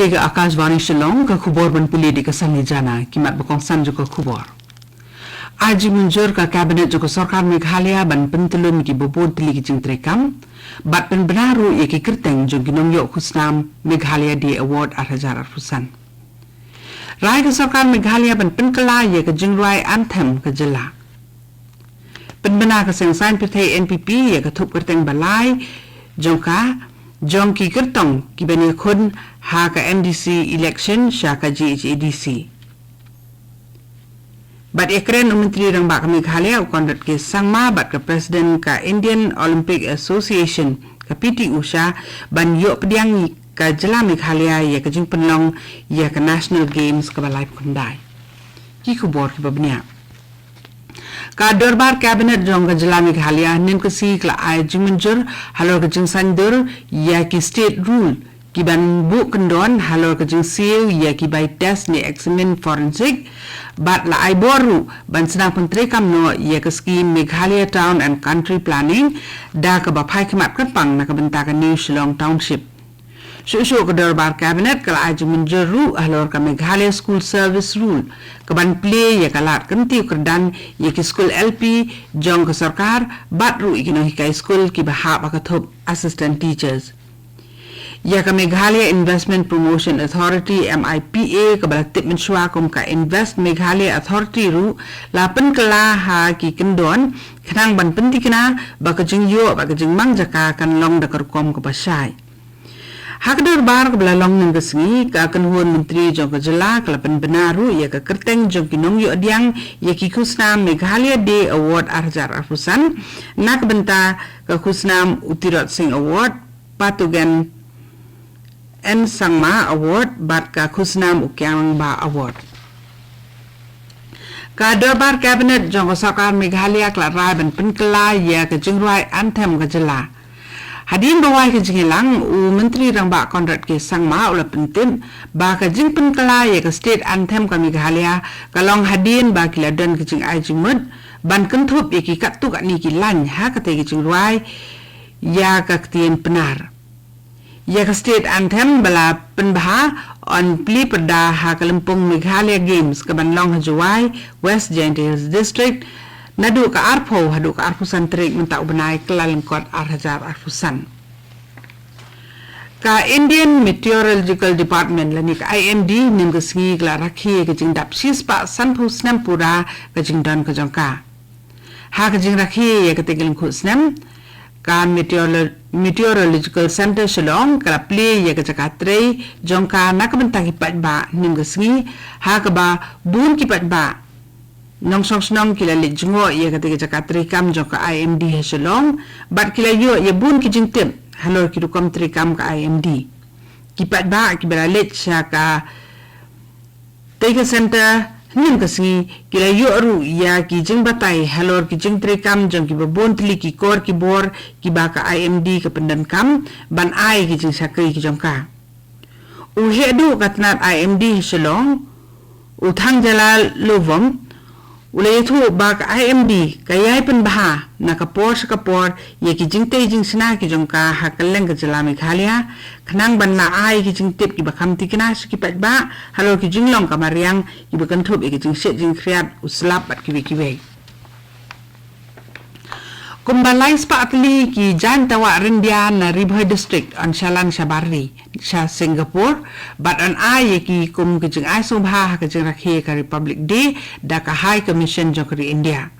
ke AKASHVANI Shillong ke khubor ban puli di kesangi jana kimat bekongsan juga khubor. Aji munjur ke kabinet juga sarkar Meghalaya ban pentelum ki bobod tili ki jing trekam bat pen benaru ye ki kerteng jong ginong yok khusnam Meghalaya Day Award 2000. Rai ke sarkar Meghalaya ban penkala ye ke jing rai anthem ke jela. Penbena ke sengsan pithai NPP ye ke thup kerteng balai jongka jong ki kertong ki bani khun ha ka NDC election sha ka GHADC. Bat ekren menteri rang bak Meghalaya ukondot ke sangma bat ke presiden ka Indian Olympic Association ka PT Usha ban yok pediang ka jela Meghalaya ya ka jing penlong ya ka National Games ka balai kundai. Ki khubor ki babnia. Ka dorbar kabinet jong ka jela Meghalaya nim ka si kla ai jimunjur halor ka jing sandur ya ki state rule ki ban bu kendon halor ka jing siu ya ki bai test ni examen forensic bat la ai boru ban senang pentri kamno ya ka scheme Meghalaya Town and Country Planning da ka ba phai khmat kan pang na ka benta ka New Shillong Township. Shushu ka dorbar kabinet kala ai jimunjur ru halor ka Meghalaya School Service Rule ka ban play ya ka lat kan tiu kerdan ya ki school LP jong ka sarkar bat ru ikino hikai school ki ba ha ba ka thop assistant teachers. Ya ka Meghalaya Investment Promotion Authority MIPA ka balatip mensyua kum ka Invest Meghalaya Authority ru lapan kala ha ki kendon kanang ban penti kena ba ka jing yo ba ka jing mang jaka kan long da kom ka pasai. Hakdor bar ka belalong ng kasngi ka kanhuan menteri jong ka jela ka lapan benaru ya ka kerteng jong kinong yo adiang ya ki khusnam Meghalaya Day Award 2000 nak benta ka khusnam Utirot Singh Award patugan en sangma award bat ka khusnam ukyang ba award. Ka dorbar kabinet jong sarkar Meghalaya kla rai ban penkela ya ka jingrai anthem ka jela. Hadin bawai ka jingilang u menteri rang ba kontrat ke sangma ula pentim ba ka jing penkela ya ka state anthem ka Meghalaya ka long hadin ba kila don ka jing ai jingmud ban kentup ya ki katu ka ni ki lan ha ka te ki jingrai ya ka ktien penar. Ya ka state anthem bala penbaha on pli perda ha Kalimpong Meghalaya Games ka banlong hajuai West Giant Hills District nadu ka arpo hadu ka arpusan trik menta ubenai kelalengkot arpusan. Ka Indian Meteorological Department lani ka IMD nim ka singi kala rakhi ka jing dap sispa sanpu snam pura ka jing don ka jongka. Ha ka jing rakhi ya ka tegeling khu snam ka Meteorological Center Shillong kala play ya ka jakatre jongka nakabenta ki patba nim ka singi ha ka ba bun ki patba nong song kila le jungo ya ka te jakatre kam jongka IMD Shillong bat kila yo ya bun ki jingtem halor ki rukom trikam ka IMD ki patba ki bala le sha ka Tega Center nim ka singi kila yo ru ya ki jing batai halor ki jing trikam jong ki babon tli ki kor ki bor ki ba ka IMD ka pendan kam ban ai ki jing sakri ki jongka u hedu katnat IMD Shillong u thang jalal lovom ulay thu ba ka IMD kayay penbaha na kapor sa kapor ya ki jing tay jing sina ki jongka hakaleng ka jela Meghalaya kanang ban na ay ki jing tip ki bakam tikina sa ki patba halo ki jing long kamariang ki bakan thup ki jing set jing kriat uslap at kiwi-kiwi. Kumbalay spa atli ki jan tawa rindia na Ribhoy District on Shalang Shabarri sa Singapore but an ay ki kum ki jing ay subha ka jing rakhi ka Republic Day da ka High Commission jokri India.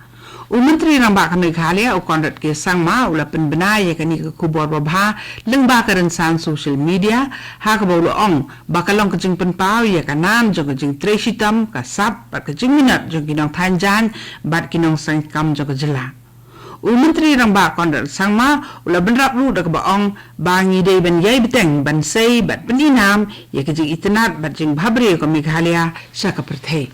Menteri rang ba ka Meghalaya u kondot ke sangma ula penbenay ka ni ka kubor babha leng ba ka rensan social media ha ka bawlo ong bakalong ka jing penpaw ya ka nam jong ka jing treshitam ka sap bat ka jing minat jong kinong tanjan bat kinong sangkam jong ka jela. Menteri rang ba kondot sangma ula benrap ru da ka baong bangi day ban yay beteng ban say bat peninam ya ka jing itinat bat jing bhabre ka Meghalaya sa ka perthe.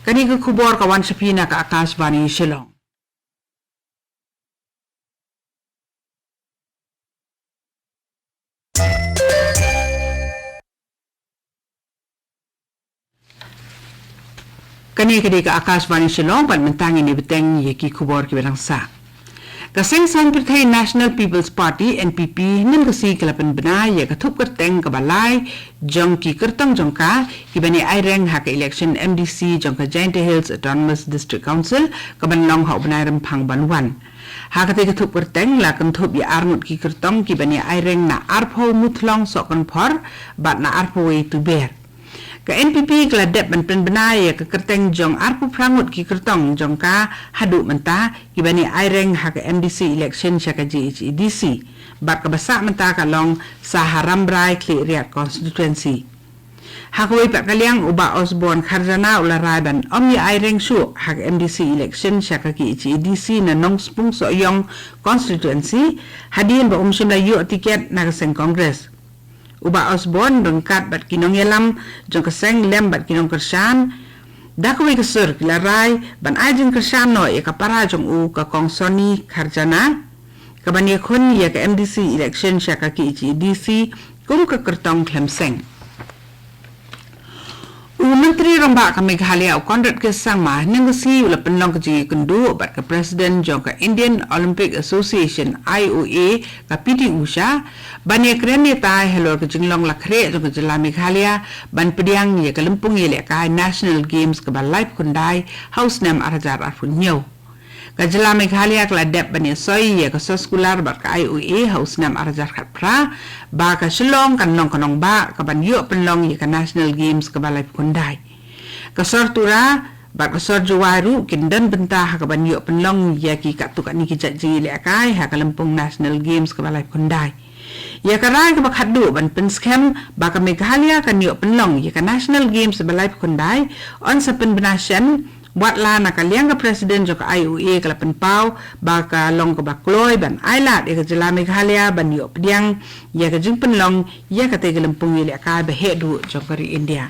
Kani ka kubor kawan sapina ka AKASHVANI Shillong. Kani ka AKASHVANI Shillong pan mentang ini beteng ye ki kubor ki berangsa. Kaseng San Perthai National People's Party NPP nim kasi kalapan benai ya katup kerteng kebalai jong ki kertong jongka ki bani aireng hak election MDC jongka Giant Hills Autonomous District Council kaban long hau benai rempang banwan. Hakate katup kerteng la kentup ya arnut ki kertong ki bani aireng na arpo mutlong sokon por bat na arpo way to bear. Ka NPP keladep ban benai ke kerteng jong arpu prangut ki kertong jong ka hadu menta ki bani aireng hak MDC election syaka GHEDC bat ka basak menta ka long saharam brai kli riat constituency. Hakoi pak kaliang uba Osborne Kharjana ularai ban om ya aireng su hak MDC election syaka GHEDC na nong spung so yong constituency hadin ba shimla yu tiket na kaseng congress. Uba Osborne rengkat bat kinong yelam jong keseng lem bat kinong kersan dakwe kesur kilarai ban ajeng kersan no ya kapara jong u ka kongsoni Kharjana kabani khun ya ka MDC election syaka ki DC kum ka kertong klemseng Menteri Rambak ka Meghalaya kondat ke sangma nengsi ula penlong ke jingi kendu bat ke Presiden jong ka Indian Olympic Association IOA ka PT Usha bani kreni tai helor ke jinglong lakhre jong ke jela Meghalaya ban pediang ye ke lempung ye le ka National Games ke balai kundai house nam arajar arfun nyo ka jela Meghalaya kala dep bani soi ye ke soskular bat ka IOA house nam arajar khat pra ba ka Shillong kan long kanong ba ka ban yo penlong ye ka National Games ke balai kundai ka sortura ba ka sor juwaru kindan benta ha ka ban yo penlong ye ki ka tu ka ni ki jajji le kai ha ka lempung National Games ke balai kundai ya ka rai ka bakhadu ban pen scam ba ka Meghalaya kan yo penlong ye ka National Games balai kundai on sa pen benasyan buat la na kaliang ka Presiden jok IOA kala penpau ba ka long ka bakloi ban ailat ya ka jela Meghalaya ban yo pediang ya ka jing penlong ya ka te gelempung ile ka behedu jok kari India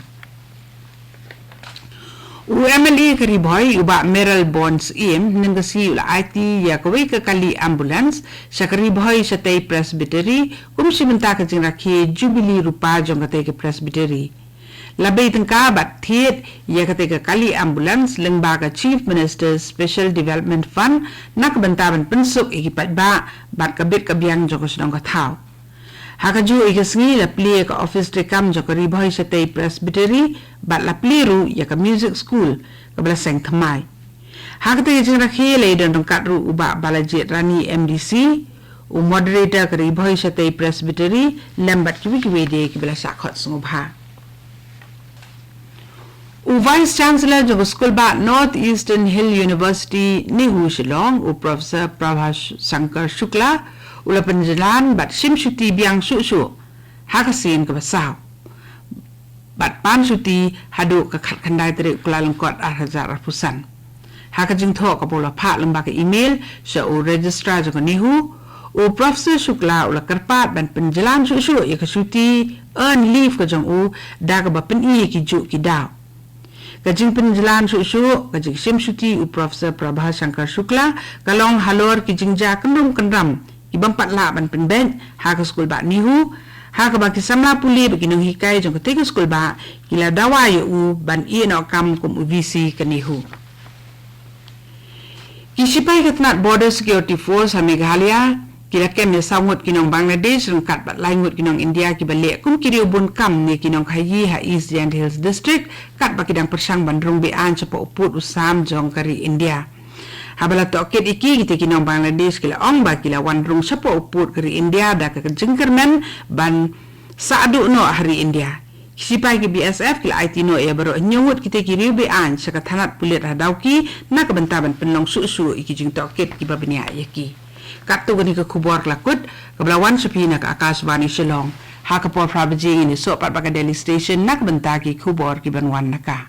UMLA kari boy uba Meral Bonds im nengasi ula IT ya ka wei ka kali ambulance syakari boy satay presbytery si benta ka jing rakhi Jubilee rupa jong ka te ka presbytery Labai tengka bat thiet ya ketika kali ambulans lengbaga Chief Minister's Special Development Fund nak bentaban pensuk ikipat ba bat kabit kabiang joko sedang katau. Hakaju ikasngi la plie ka office rekam joko riboy sa tay presbytery bat la pliru ya ka music school kablaseng thamai. Hakate jing rakhi le don katru uba balajit rani MDC u moderator ka riboy sa tay presbytery lembat kiwide kibla sakot sungubha. Vice Chancellor of School ba Northeastern Hill University Nihu Shillong u Professor Prabhas Shankar Shukla ula penjalan bat simshuti biang susu hakasin ke basau bat pan suti hadu ke khat khandai teri kula lengkot arhajar arpusan hakajing tho ka bola pha lembaga email sa u registrar jong Nihu u Professor Shukla ula kerpat ban penjalan susu ya ke suti earn leave ke jong u daga ba pen i ki ju ki daw Kajing penjalan susu, kajing simsuti u Profesor Prabhas Shankar Shukla, kalong halor kijing ja kendram, ibang patla ban penben, haka skul ba Nihu, haka baki samla puli bagi nong hikai jong ketiga skul ba, kila dawa u ban ian okam kum UVC ke Nihu. Kisipai ketnat Border Security Force ha Meghalaya, kila kem ya sangut kinong Bangladesh rengkat bat laingut kinong India ki balik kum kiri ubun kam ni kinong Khasi ha East Giant Hills District kat bakidang persang bandrung bean cepo uput usam jong kari India habala toket iki kita kinong Bangladesh kila ong ba kila wandrung cepo uput kari India da ke jengkermen ban saadu no hari India sipai ki BSF kila IT no ya baru nyungut kita kiri bean saka thanat pulit hadauki na kebentaban penlong susu iki jing toket ki babenia yaki Katu gani ke kubur lakut kebelawan sepina ke AKASHVANI Shillong. Hakapor prabajing ini sopat baka Delhi Station nak bentaki kubur ki banwan naka.